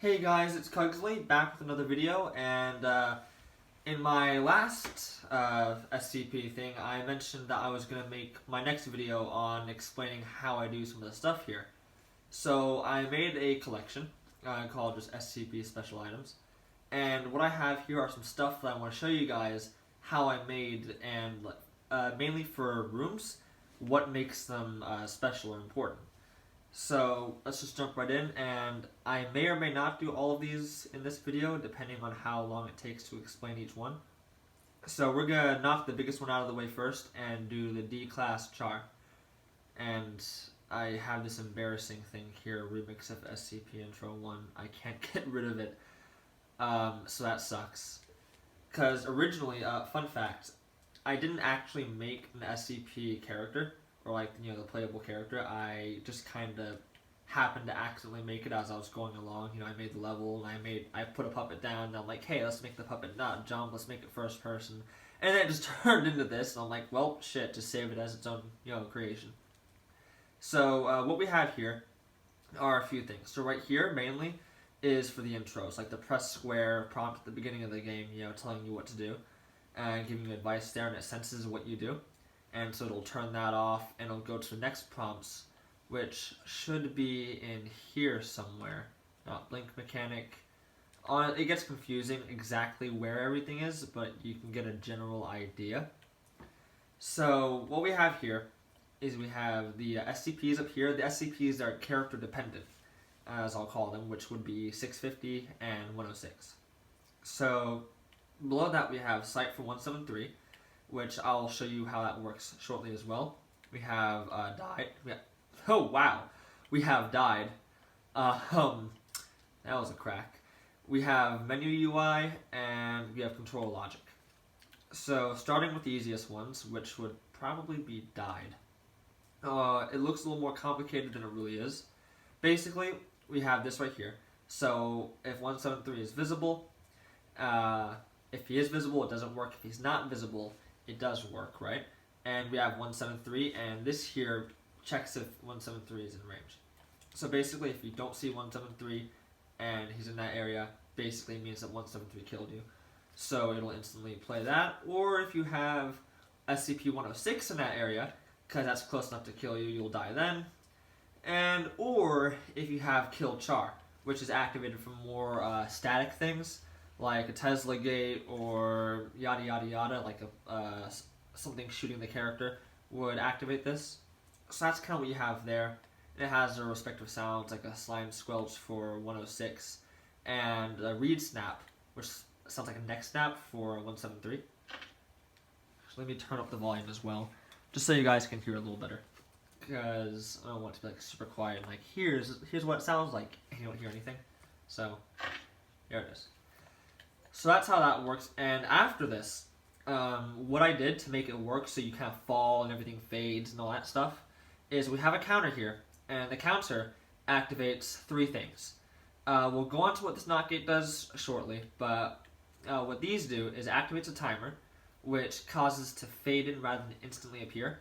Hey guys, it's Cugsley back with another video, and in my last SCP thing, I mentioned that I was going to make my next video on explaining how I do some of the stuff here. So I made a collection called just SCP Special Items, and what I have here are some stuff that I want to show you guys how I made, and mainly for rooms, what makes them special or important. So let's just jump right in, and I may or may not do all of these in this video depending on how long it takes to explain each one. So we're gonna knock the biggest one out of the way first and do the D class char. And I have this embarrassing thing here, remix of SCP intro 1. I can't get rid of it, so that sucks. Because originally, fun fact, I didn't actually make an SCP character, or the playable character. I just kind of happened to accidentally make it as I was going along. I made the level and I put a puppet down and I'm like, hey, let's make the puppet not jump, let's make it first person. And then it just turned into this and I'm like, well, shit, just save it as its own, creation. So what we have here are a few things. So right here mainly is for the intros, like the press square prompt at the beginning of the game, telling you what to do and giving you advice there, and it senses what you do. And so it'll turn that off and it'll go to the next prompts, which should be in here somewhere. Not blink mechanic. It gets confusing exactly where everything is, but you can get a general idea. So what we have here is we have the SCPs up here. The SCPs are character dependent, as I'll call them, which would be 650 and 106. So below that we have Site for 173. Which I'll show you how that works shortly as well. We have died. Oh wow, we have died. That was a crack. We have menu UI and we have control logic. So starting with the easiest ones, which would probably be died. It looks a little more complicated than it really is. Basically, we have this right here. So if 173 is visible, if he is visible, it doesn't work. If he's not visible, it does work, right? And we have 173, and this here checks if 173 is in range. So basically, if you don't see 173 and he's in that area, basically it means that 173 killed you. So it'll instantly play that. Or if you have SCP-106 in that area, because that's close enough to kill you, you'll die then. And or if you have Kill Char, which is activated for more static things, like a Tesla gate or yada yada yada, like something shooting the character would activate this. So that's kind of what you have there. And it has their respective sounds, like a slime squelch for 106, and a read snap, which sounds like a neck snap for 173. So let me turn up the volume as well, just so you guys can hear it a little better. Because I don't want it to be super quiet. Like here's what it sounds like, and you don't hear anything. So here it is. So that's how that works, and after this, what I did to make it work so you kind of fall and everything fades and all that stuff, is we have a counter here, and the counter activates three things. We'll go on to what this not gate does shortly, but what these do is activates a timer, which causes to fade in rather than instantly appear,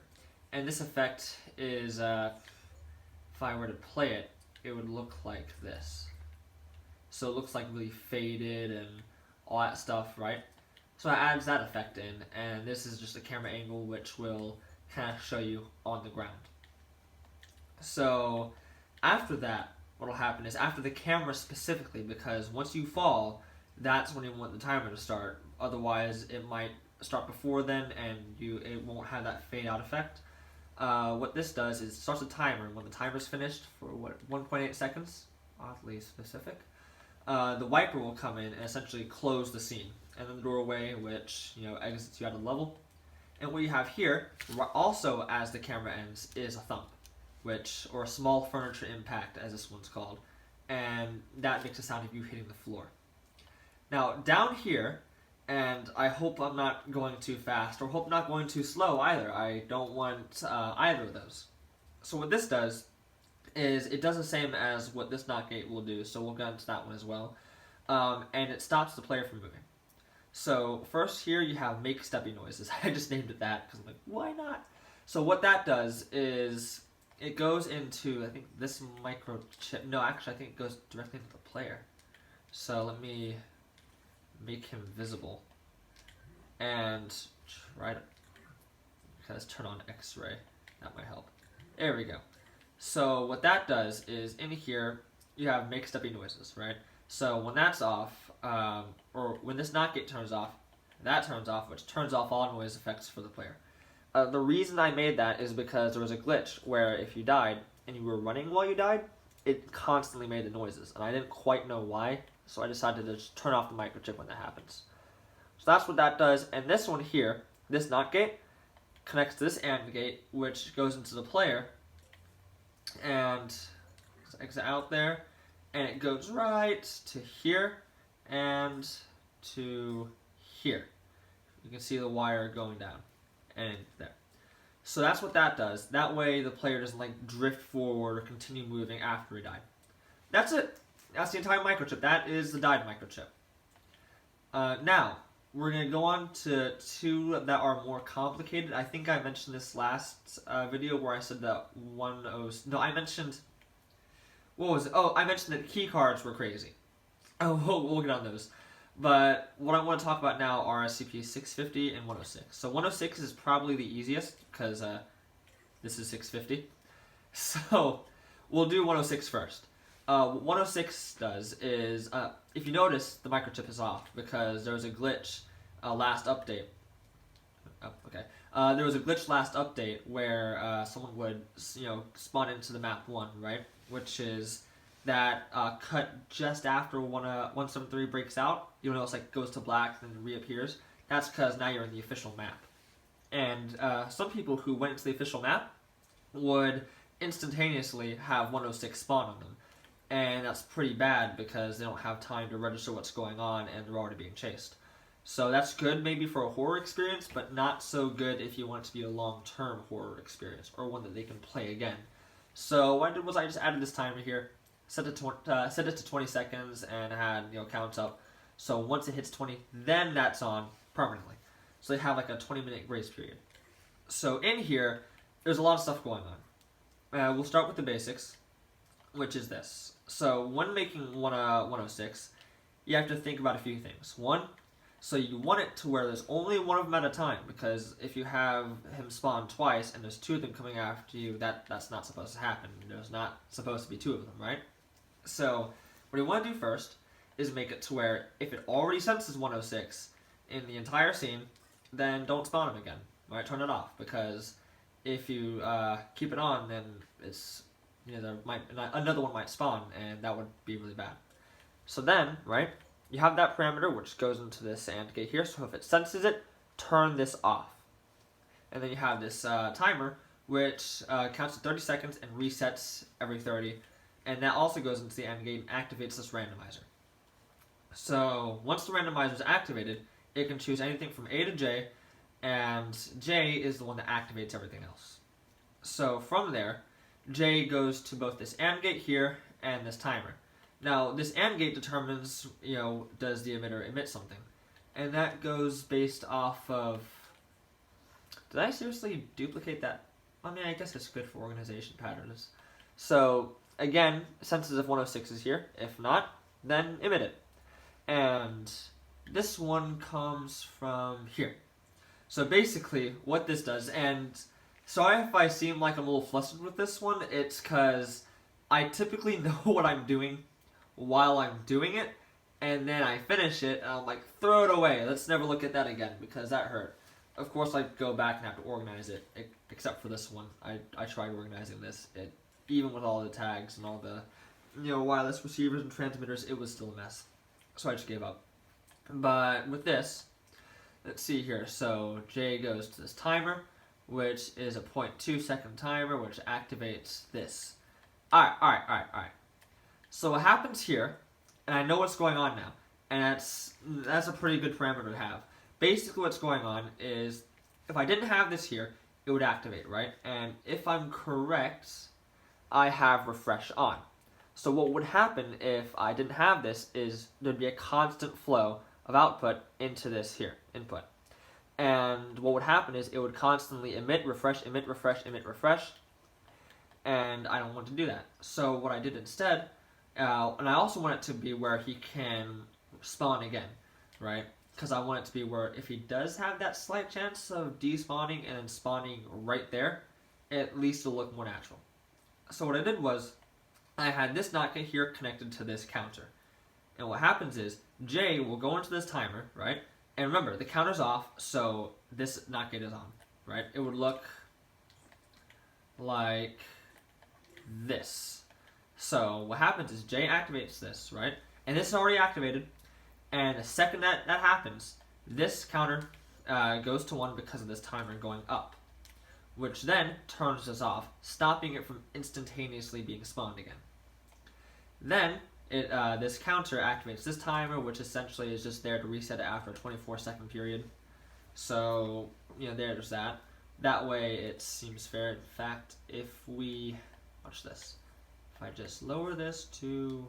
and this effect is, if I were to play it, it would look like this. So it looks like really faded and all that stuff, right? So it adds that effect in, and this is just a camera angle which will kind of show you on the ground. So after that, what will happen is after the camera specifically, because once you fall, that's when you want the timer to start. Otherwise, it might start before then, and it won't have that fade out effect. What this does is it starts a timer. When the timer's finished for 1.8 seconds, oddly specific. The wiper will come in and essentially close the scene, and then the doorway, which exits you out of the level. And what you have here, also as the camera ends, is a thump, or a small furniture impact, as this one's called, and that makes a sound of you hitting the floor. Now down here, and I hope I'm not going too fast, or hope I'm not going too slow either. I don't want either of those. So what this does is it does the same as what this not gate will do, so we'll get into that one as well. And it stops the player from moving. So first here you have make steppy noises. I just named it that because I'm like, why not? So what that does is it goes into, I think, this microchip. No, actually, I think it goes directly into the player. So let me make him visible and try to, let's turn on X-ray. That might help. There we go. So what that does is in here you have make steppy noises, right? So when that's off, or when this not gate turns off, that turns off, which turns off all noise effects for the player. The reason I made that is because there was a glitch where if you died and you were running while you died, it constantly made the noises, and I didn't quite know why, so I decided to just turn off the microchip when that happens. So that's what that does, and this one here, this NOT gate, connects to this AND gate, which goes into the player, and exit out there, and it goes right to here and to here. You can see the wire going down and there. So that's what that does. That way the player doesn't like drift forward or continue moving after he died. That's it. That's the entire microchip. That is the died microchip. Now, we're going to go on to two that are more complicated. I think I mentioned this last video where I said that I mentioned, what was it? Oh, I mentioned that key cards were crazy. Oh, we'll get on those. But what I want to talk about now are SCP 650 and 106. So 106 is probably the easiest because this is 650. So we'll do 106 first. What 106 does is, if you notice, the microchip is off because there was a glitch last update. Oh, okay. There was a glitch last update where someone would, spawn into the map 1, right? Which is that cut just after 173 breaks out. You'll notice like goes to black and then reappears. That's because now you're in the official map. And some people who went into the official map would instantaneously have 106 spawn on them. And that's pretty bad because they don't have time to register what's going on and they're already being chased. So that's good maybe for a horror experience, but not so good if you want it to be a long-term horror experience or one that they can play again. So what I did was I just added this timer here, set it to 20 seconds, and had counts up. So once it hits 20, then that's on permanently. So they have like a 20-minute grace period. So in here, there's a lot of stuff going on. We'll start with the basics, which is this. So when making 106, you have to think about a few things. One, so you want it to where there's only one of them at a time, because if you have him spawn twice and there's two of them coming after you, that's not supposed to happen. There's not supposed to be two of them, right? So what you want to do first is make it to where if it already senses 106 in the entire scene, then don't spawn him again, right? Turn it off, because if you keep it on, then it's another one might spawn, and that would be really bad. So then, right, you have that parameter which goes into this AND gate here. So if it senses it, turn this off, and then you have this timer which counts to 30 seconds and resets every 30, and that also goes into the AND gate and activates this randomizer. So once the randomizer is activated, it can choose anything from A to J, and J is the one that activates everything else. So from there, J goes to both this AND gate here and this timer. Now, this AND gate determines, does the emitter emit something? And that goes based off of... Did I seriously duplicate that? I mean, I guess it's good for organization patterns. So, again, senses if 106 is here. If not, then emit it. And this one comes from here. So basically, what this does, and sorry if I seem like I'm a little flustered with this one, it's because I typically know what I'm doing while I'm doing it, and then I finish it, and I'm like, throw it away, let's never look at that again, because that hurt. Of course, I go back and have to organize it, except for this one. I tried organizing this. Even with all the tags and all the wireless receivers and transmitters, it was still a mess. So I just gave up. But with this, let's see here. So J goes to this timer, which is a 0.2 second timer, which activates this. Alright. So what happens here, and I know what's going on now, and that's a pretty good parameter to have. Basically what's going on is, if I didn't have this here, it would activate, right? And if I'm correct, I have refresh on. So what would happen if I didn't have this is there'd be a constant flow of output into this here, input. And what would happen is it would constantly emit, refresh, emit, refresh, emit, refresh. And I don't want to do that. So what I did instead, And I also want it to be where he can spawn again, right? Because I want it to be where if he does have that slight chance of despawning and then spawning right there, at least it'll look more natural. So what I did was, I had this not get here connected to this counter. And what happens is, J will go into this timer, right? And remember, the counter's off, so this not get is on, right? It would look like this. So what happens is J activates this, right? And this is already activated. And the second that happens, this counter goes to 1 because of this timer going up, which then turns this off, stopping it from instantaneously being spawned again. Then this counter activates this timer, which essentially is just there to reset it after a 24-second period. So, there's that. That way it seems fair. In fact, if we, watch this, if I just lower this to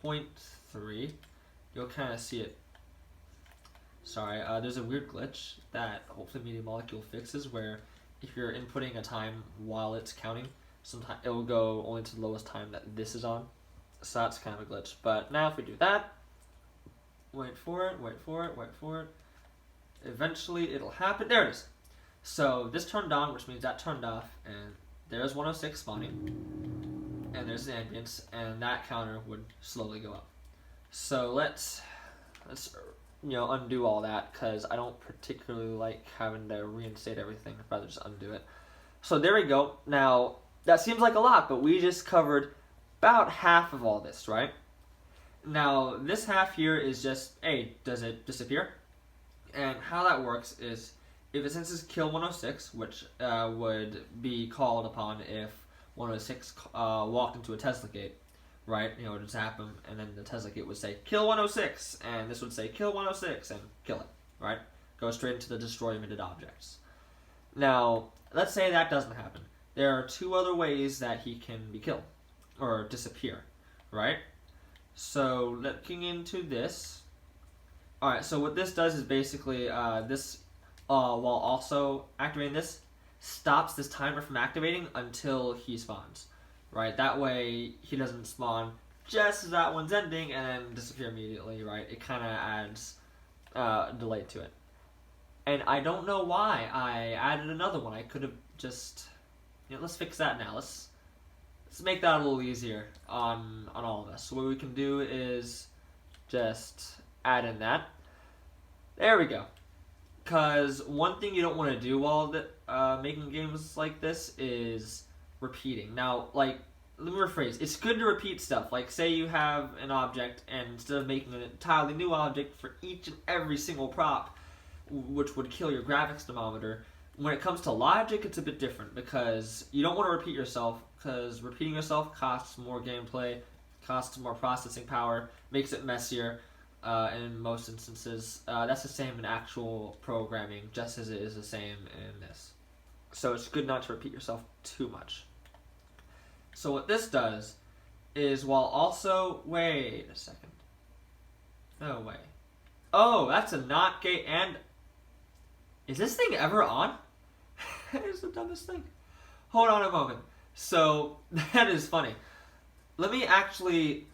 0.3, you'll kind of see it. Sorry, there's a weird glitch that hopefully Media Molecule fixes, where if you're inputting a time while it's counting, sometimes it will go only to the lowest time that this is on. So that's kind of a glitch. But now if we do that, wait for it, wait for it, wait for it. Eventually it'll happen. There it is. So this turned on, which means that turned off, and there's 106 spawning, and there's the ambience, and that counter would slowly go up. So let's undo all that, because I don't particularly like having to reinstate everything. I'd rather just undo it. So there we go. Now, that seems like a lot, but we just covered about half of all this, right? Now, this half here is just, hey, does it disappear? And how that works is, if it senses kill 106, which would be called upon if 106 walked into a Tesla gate, right? It would zap him, and then the Tesla gate would say, kill 106, and this would say, kill 106, and kill it, right? Go straight into the destroy emitted objects. Now, let's say that doesn't happen. There are 2 other ways that he can be killed, or disappear, right? So, looking into this, alright, so what this does is basically, this, while also activating this, stops this timer from activating until he spawns, right? That way, he doesn't spawn just as that one's ending and then disappear immediately, right? It kind of adds delay to it. And I don't know why I added another one. I could have just, let's fix that now. Let's make that a little easier on all of us. So what we can do is just add in that. There we go. Because one thing you don't want to do while making games like this is repeating. Now, let me rephrase. It's good to repeat stuff. Like, say you have an object, and instead of making an entirely new object for each and every single prop, which would kill your graphics thermometer, when it comes to logic, it's a bit different, because you don't want to repeat yourself, because repeating yourself costs more gameplay, costs more processing power, makes it messier. In most instances, that's the same in actual programming, just as it is the same in this. So it's good not to repeat yourself too much. So what this does is, while also, wait a second. No way. Oh, that's a not gate, and is this thing ever on? That is the dumbest thing. Hold on a moment. So that is funny. Let me actually.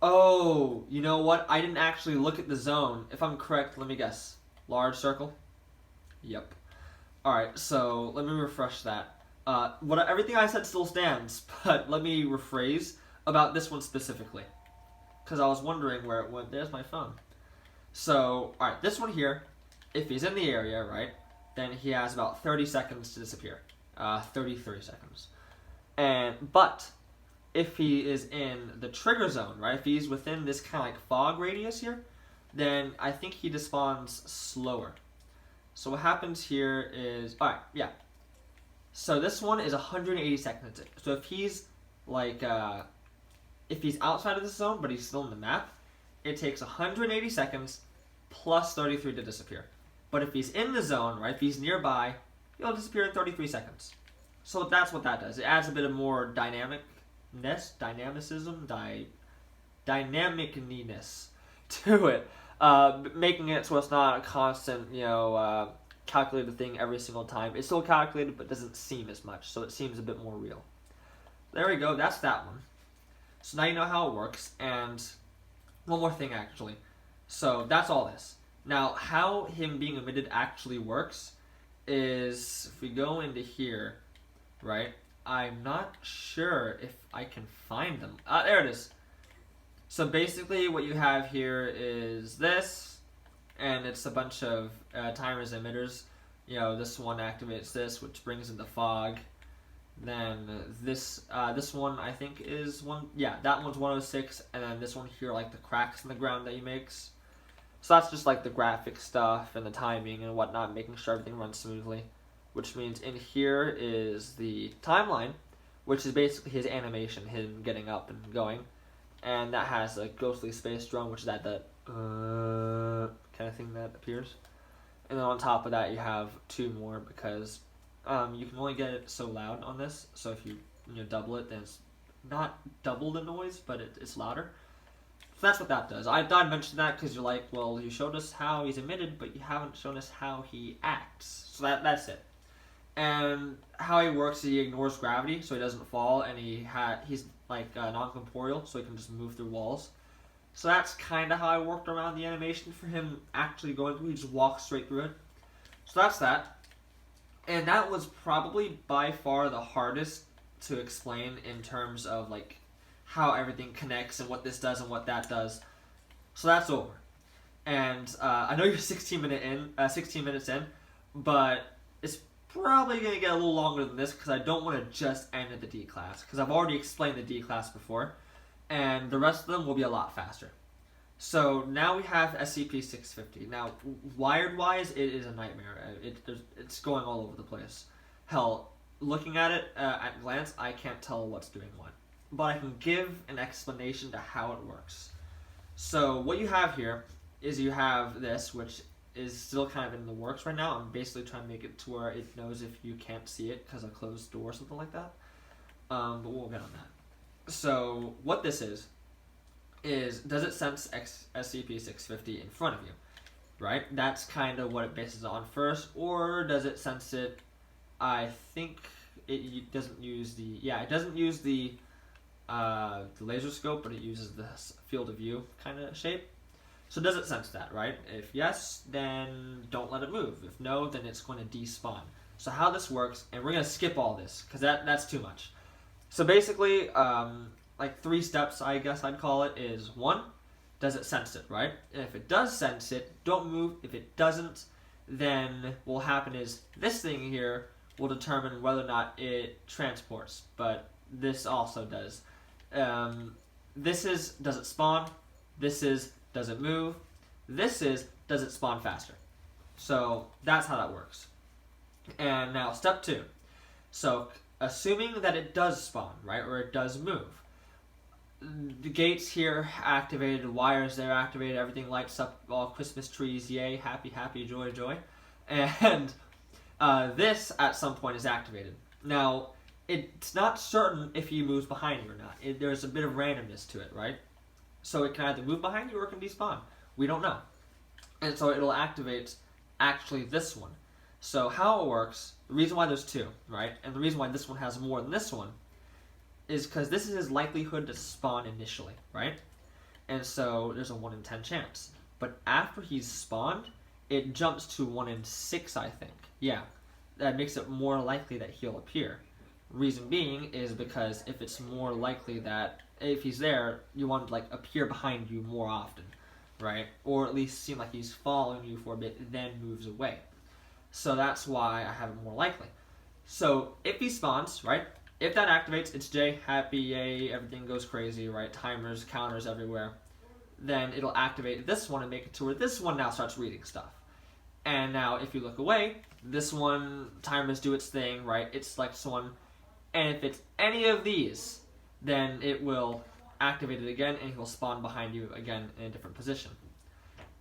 Oh, you know what? I didn't actually look at the zone. If I'm correct, let me guess. Large circle? Yep. Alright, so let me refresh that. Everything I said still stands, but let me rephrase about this one specifically. Because I was wondering where it went. There's my phone. So, alright, this one here, if he's in the area, right, then he has about 30 seconds to disappear. 30 seconds. But if he is in the trigger zone, right, if he's within this kind of fog radius here, then I think he despawns slower. So what happens here is, alright, yeah. So this one is 180 seconds. So if he's if he's outside of the zone, but he's still in the map, it takes 180 seconds plus 33 to disappear. But if he's in the zone, right, if he's nearby, he'll disappear in 33 seconds. So that's what that does. It adds a bit of more dynamicness to it, making it so it's not a constant, calculated thing every single time. It's still calculated, but doesn't seem as much, so it seems a bit more real. There we go. That's that one. So now you know how it works. And one more thing, actually. So that's all this. Now, how him being emitted actually works is if we go into here, right? I'm not sure if I can find them. There it is. So basically what you have here is this, and it's a bunch of timers and emitters. You know, this one activates this, which brings in the fog. Then this one I think is that one's 106, and then this one here, like the cracks in the ground that he makes. So that's just like the graphic stuff and the timing and whatnot, making sure everything runs smoothly. Which means in here is the timeline, which is basically his animation, him getting up and going. And that has a ghostly space drone, which is that kind of thing that appears. And then on top of that you have two more because you can only get it so loud on this. So if you double it, then it's not double the noise, but it's louder. So that's what that does. I thought I'd mention that because you're like, well, you showed us how he's emitted, but you haven't shown us how he acts. So that's it. And how he works is he ignores gravity, so he doesn't fall, and he's like non-corporeal, so he can just move through walls. So that's kind of how I worked around the animation for him actually going through. He just walks straight through it. So that's that. And that was probably by far the hardest to explain in terms of like how everything connects and what this does and what that does. So that's over. And I know you're 16 minutes in, but it's probably going to get a little longer than this because I don't want to just end at the D class, because I've already explained the D class before, and the rest of them will be a lot faster. So now we have SCP-650. Now, wired-wise, it is a nightmare. It's going all over the place. Hell, looking at it at a glance, I can't tell what's doing what. But I can give an explanation to how it works. So what you have here is you have this, which is still kind of in the works right now. I'm basically trying to make it to where it knows if you can't see it because a closed door or something like that. But we'll get on that. So what this is does it sense SCP-650 in front of you, right? That's kind of what it bases on first. Or does it sense it? I think it doesn't use the laser scope, but it uses the field of view kind of shape. So does it sense that, right? If yes, then don't let it move. If no, then it's going to despawn. So how this works, and we're going to skip all this because that's too much. So basically, like 3 steps, I guess I'd call it, is 1, does it sense it, right? And if it does sense it, don't move. If it doesn't, then what will happen is this thing here will determine whether or not it transports. But this also does. This is, does it spawn? This is, does it move? This is, does it spawn faster? So that's how that works. And now step 2. So assuming that it does spawn, right, or it does move, the gates here activated, wires there activated, everything lights up, all Christmas trees, yay, happy, happy, joy, joy. And this at some point is activated. Now, it's not certain if he moves behind you or not. There's a bit of randomness to it, right? So it can either move behind you or it can despawn. We don't know. And so it'll activate actually this one. So how it works, the reason why there's 2, right? And the reason why this one has more than this one is because this is his likelihood to spawn initially, right? And so there's a 1 in 10 chance. But after he's spawned, it jumps to 1 in 6, I think. Yeah, that makes it more likely that he'll appear. Reason being is because if it's more likely that if he's there, you want to like appear behind you more often, right? Or at least seem like he's following you for a bit, then moves away. So that's why I have it more likely. So if he spawns, right? If that activates, it's J, happy, yay, everything goes crazy, right? Timers, counters everywhere. Then it'll activate this one and make it to where this one now starts reading stuff. And now if you look away, this one, timers do its thing, right? It selects one. And if it's any of these, then it will activate it again and he'll spawn behind you again in a different position.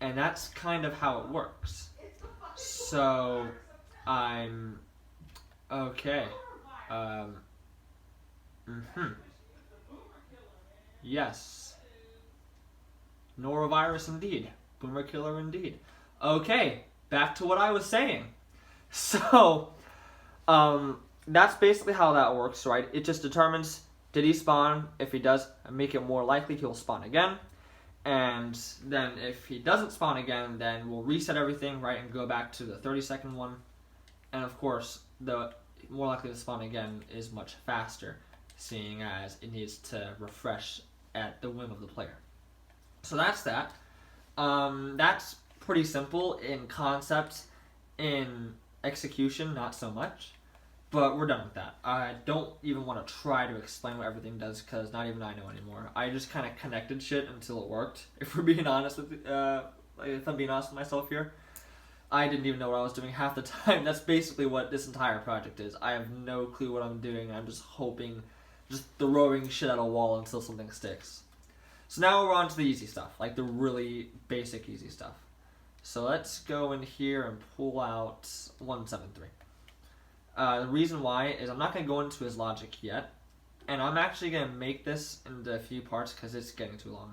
And that's kind of how it works. So, I'm... okay. Yes. Norovirus indeed. Boomer killer indeed. Okay, back to what I was saying. So, that's basically how that works, right? It just determines Did he spawn? If he does, make it more likely he'll spawn again. And then if he doesn't spawn again, then we'll reset everything, right, and go back to the 30-second one. And of course, the more likely to spawn again is much faster, seeing as it needs to refresh at the whim of the player. So that's that. That's pretty simple in concept. In execution, not so much. But we're done with that. I don't even want to try to explain what everything does, because not even I know anymore. I just kind of connected shit until it worked. If we're being honest with, if I'm being honest with myself here, I didn't even know what I was doing half the time. That's basically what this entire project is. I have no clue what I'm doing. I'm just hoping, just throwing shit at a wall until something sticks. So now we're on to the easy stuff, like the really basic easy stuff. So let's go in here and pull out 173. The reason why is I'm not going to go into his logic yet, and I'm actually going to make this into a few parts because it's getting too long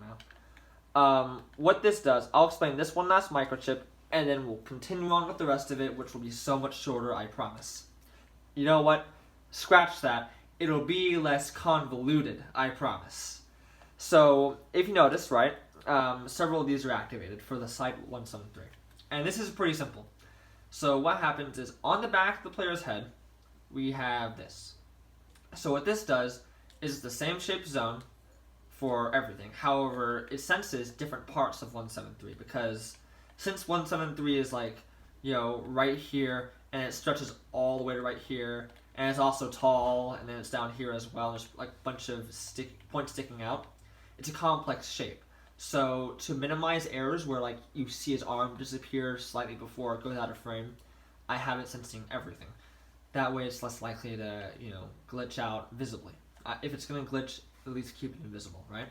now. What this does, I'll explain this one last microchip, and then we'll continue on with the rest of it, which will be so much shorter, I promise. You know what? Scratch that. It'll be less convoluted, I promise. So, if you notice, right, several of these are activated for the Site 173. And this is pretty simple. So what happens is, on the back of the player's head, we have this. So what this does is the same shape zone for everything. However, it senses different parts of 173, because since 173 is like, you know, right here, and it stretches all the way to right here, and it's also tall, and then it's down here as well, and there's like a bunch of points sticking out, it's a complex shape. So to minimize errors where like you see his arm disappear slightly before it goes out of frame, I have it sensing everything. That way it's less likely to, you know, glitch out visibly. If it's going to glitch, at least keep it invisible, right?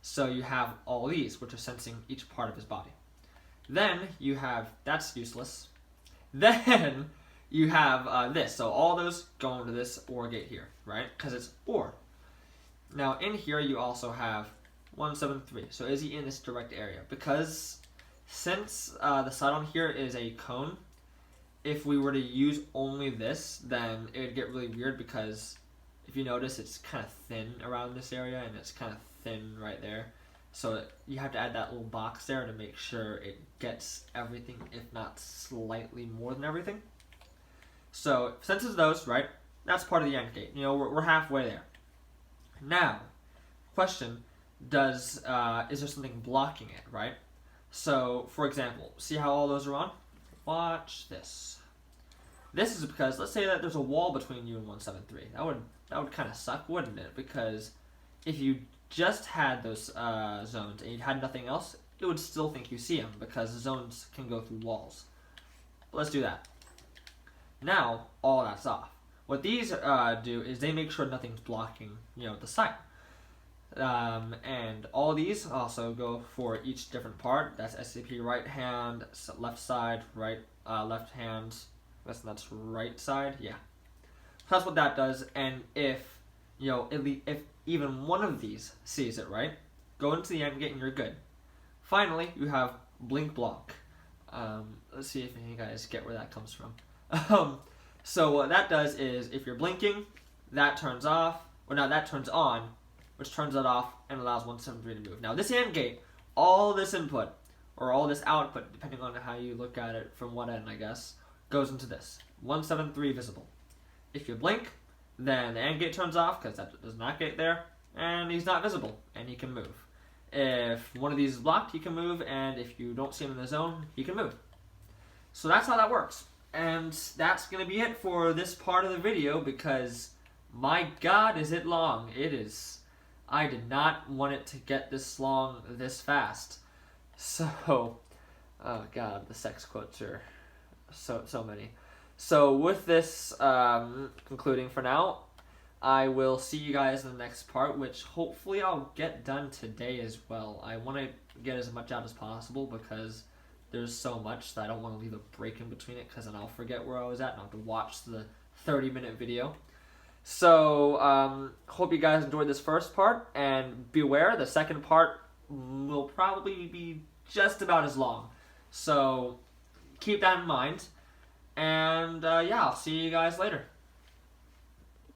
So you have all these, which are sensing each part of his body. Then you have, that's useless. Then you have this. So all those go into this OR gate here, right? Because it's OR. Now in here you also have 173. So is he in this direct area? Because since the side on here is a cone, if we were to use only this, then it would get really weird, because if you notice, it's kind of thin around this area, and it's kind of thin right there. So you have to add that little box there to make sure it gets everything, if not slightly more than everything. So since it's those, right, that's part of the AND gate. You know, we're halfway there. Now, question. Is there something blocking it, right? So, for example, see how all those are on? Watch this. This is because, let's say that there's a wall between you and 173. That would kind of suck, wouldn't it? Because if you just had those zones and you had nothing else, it would still think you see them, because the zones can go through walls. But let's do that. Now, all that's off. What these do is they make sure nothing's blocking, you know, the site. And all these also go for each different part. That's SCP right hand, left side, right, left hand. That's right side. Yeah, so that's what that does. And if, you know, if even one of these sees it, right, go into the AND gate and you're good. Finally, you have blink block. Let's see if you guys get where that comes from. So what that does is, if you're blinking, that turns off. Or now that turns on, which turns it off and allows 173 to move. Now this AND gate, all this input, or all this output, depending on how you look at it from what end, I guess, goes into this. 173 visible. If you blink, then the AND gate turns off, because that does not get there, and he's not visible, and he can move. If one of these is blocked, he can move, and if you don't see him in the zone, he can move. So that's how that works. And that's going to be it for this part of the video, because my god is it long. It is. I did not want it to get this long this fast. So, oh god, the sex quotes are so many. So with this concluding for now, I will see you guys in the next part, which hopefully I'll get done today as well. I want to get as much out as possible, because there's so much that I don't want to leave a break in between it, because then I'll forget where I was at and I'll have to watch the 30-minute video. So, hope you guys enjoyed this first part, and beware, the second part will probably be just about as long. So, keep that in mind, and yeah, I'll see you guys later.